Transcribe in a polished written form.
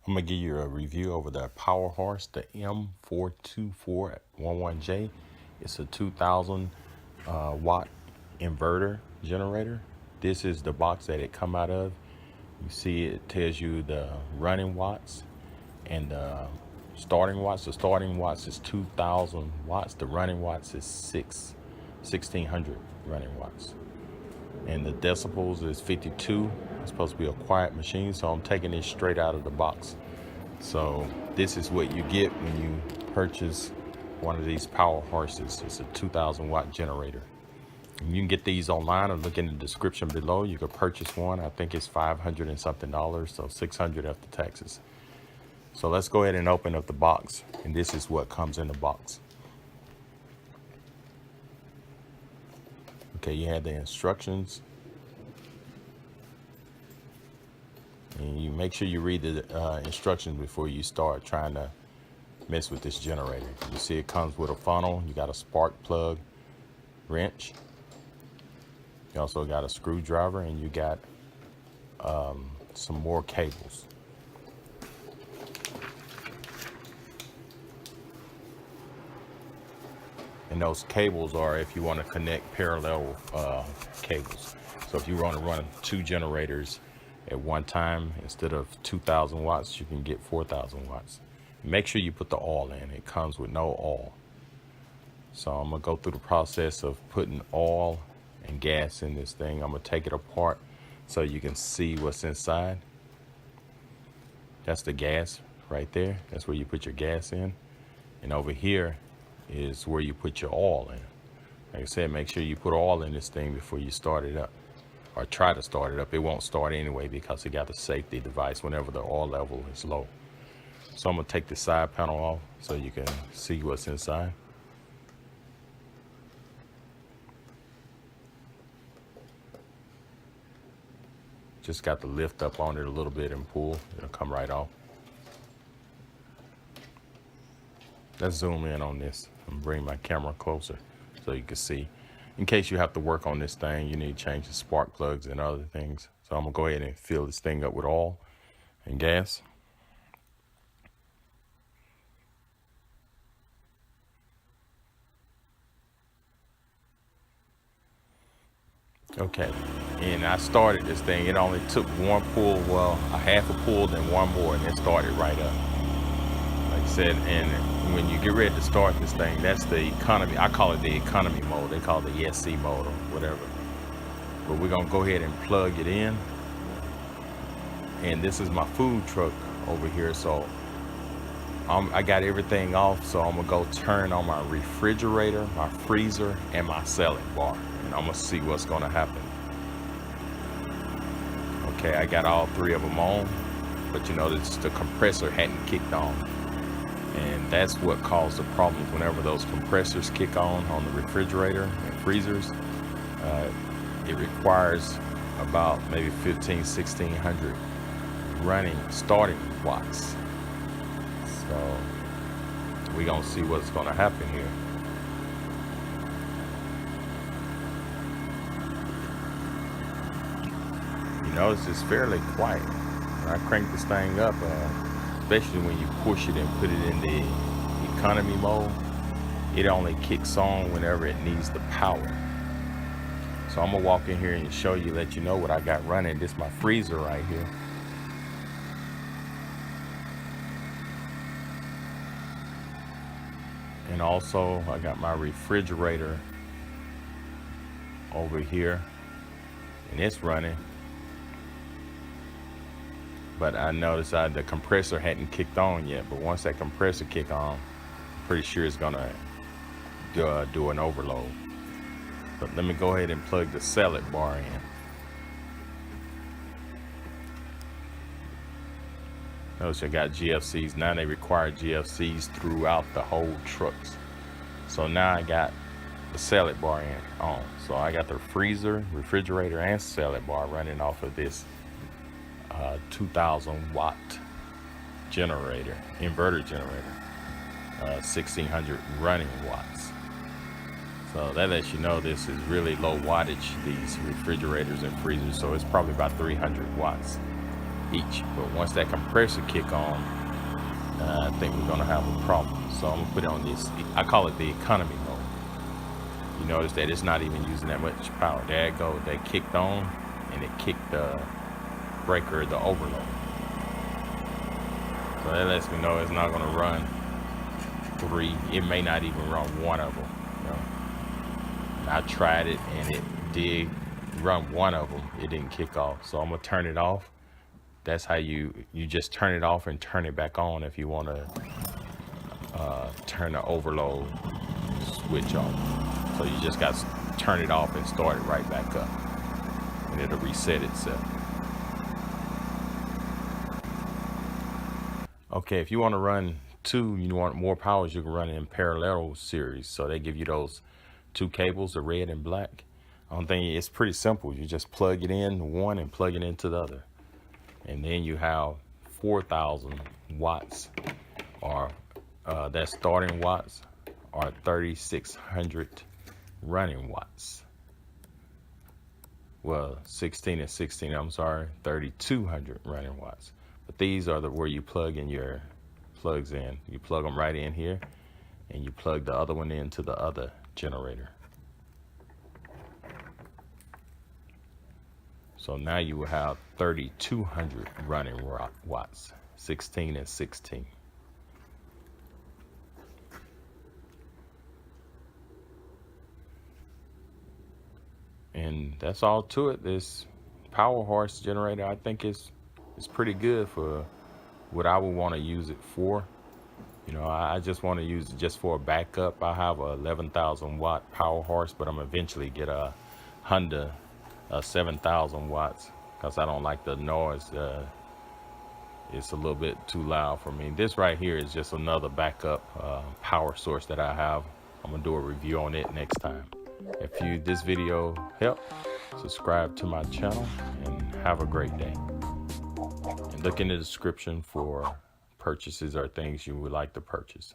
I'm gonna give you a review over the Power Horse, the M42411J. It's a 2000 watt inverter generator. This is the box that it come out of. You see it tells you the running watts and the starting watts. The starting watts is 2000 watts. The running watts is 1600 running watts. And the decibels is 52. It's supposed to be a quiet machine, so I'm taking it straight out of the box. So this is what you get when you purchase one of these Power Horses. It's a 2000 watt generator. And you can get these online or look in the description below. You can purchase one. I think it's $500 and something, so $600 after taxes. So let's go ahead and open up the box. And this is what comes in the box. Okay, you have the instructions. And you make sure you read the instructions before you start trying to mess with this generator. You see it comes with a funnel. You got a spark plug wrench. You also got a screwdriver, and you got some more cables. And those cables are if you want to connect parallel cables. So if you want to run 2 generators at one time, instead of 2000 watts, you can get 4000 watts. Make sure you put the oil in. It comes with no oil. So I'm gonna go through the process of putting oil and gas in this thing. I'm gonna take it apart so you can see what's inside. That's the gas right there. That's where you put your gas in. And over here is where you put your oil in. Like I said, make sure you put oil in this thing before you start it up, or try to start it up. It won't start anyway because it got a safety device whenever the oil level is low. So I'm gonna take the side panel off so you can see what's inside. Just got to lift up on it a little bit and pull. It'll come right off. Let's zoom in on this and bring my camera closer so you can see. In case you have to work on this thing, you need to change the spark plugs and other things. So I'm gonna go ahead and fill this thing up with oil and gas. Okay, and I started this thing. It only took one pull, well, a half a pull, then one more, and it started right up. Like I said, and when you get ready to start this thing, that's the economy. I call it the economy mode. They call it the ESC mode or whatever. But we're gonna go ahead and plug it in. And this is my food truck over here, so I got everything off. So I'm gonna go turn on my refrigerator, my freezer, and my salad bar. And I'm gonna see what's gonna happen. Okay, I got all 3 of them on, but you notice the compressor hadn't kicked on. And that's what caused the problems. Whenever those compressors kick on the refrigerator and freezers, it requires about maybe 1600 running starting watts. So we're gonna see what's gonna happen here. You notice it's fairly quiet. When I crank this thing up, especially when you push it and put it in the economy mode, it only kicks on whenever it needs the power. So I'm gonna walk in here and show you, let you know what I got running. This is my freezer right here. And also I got my refrigerator over here, and it's running. But I noticed the compressor hadn't kicked on yet. But once that compressor kick on, I'm pretty sure it's gonna do an overload. But let me go ahead and plug the salad bar in. Notice I got GFCs. Now they require GFCs throughout the whole trucks. So now I got the salad bar on. So I got the freezer, refrigerator, and salad bar running off of this 2000 watt generator, inverter generator, 1600 running watts. So that lets you know this is really low wattage, these refrigerators and freezers. So it's probably about 300 watts. each. But once that compressor kick on, I think we're gonna have a problem. So I'm gonna put it on this, I call it the economy mode. You notice that it's not even using that much power. There it goes, that kicked on, and it kicked the breaker, the overload. So that lets me know it's not gonna run 3. It may not even run 1 of them. You know? I tried it and it did run 1 of them. It didn't kick off. So I'm gonna turn it off. That's how you just turn it off and turn it back on if you want to turn the overload switch off. So you just got to turn it off and start it right back up, and it'll reset itself. Okay, if you want to run 2, you want more powers, you can run it in parallel series. So they give you those 2 cables, the red and black. I think it's pretty simple. You just plug it in one and plug it into the other. And then you have 4,000 watts, or that starting watts, or 3,600 running watts. Well, 16 and 16, I'm sorry, 3,200 running watts. But these are where you plug in your plugs in. You plug them right in here, and you plug the other one into the other generator. So now you will have 3,200 running watts, 16 and 16. And that's all to it. This power horse generator, I think it's pretty good for what I would want to use it for. You know, I just want to use it just for a backup. I have a 11,000 watt power horse, but I'm eventually get a Honda 7,000 watts, because I don't like the noise. It's a little bit too loud for me. This right here is just another backup power source that I have. I'm gonna do a review on it next time. If this video helped, subscribe to my channel and have a great day. And look in the description for purchases or things you would like to purchase.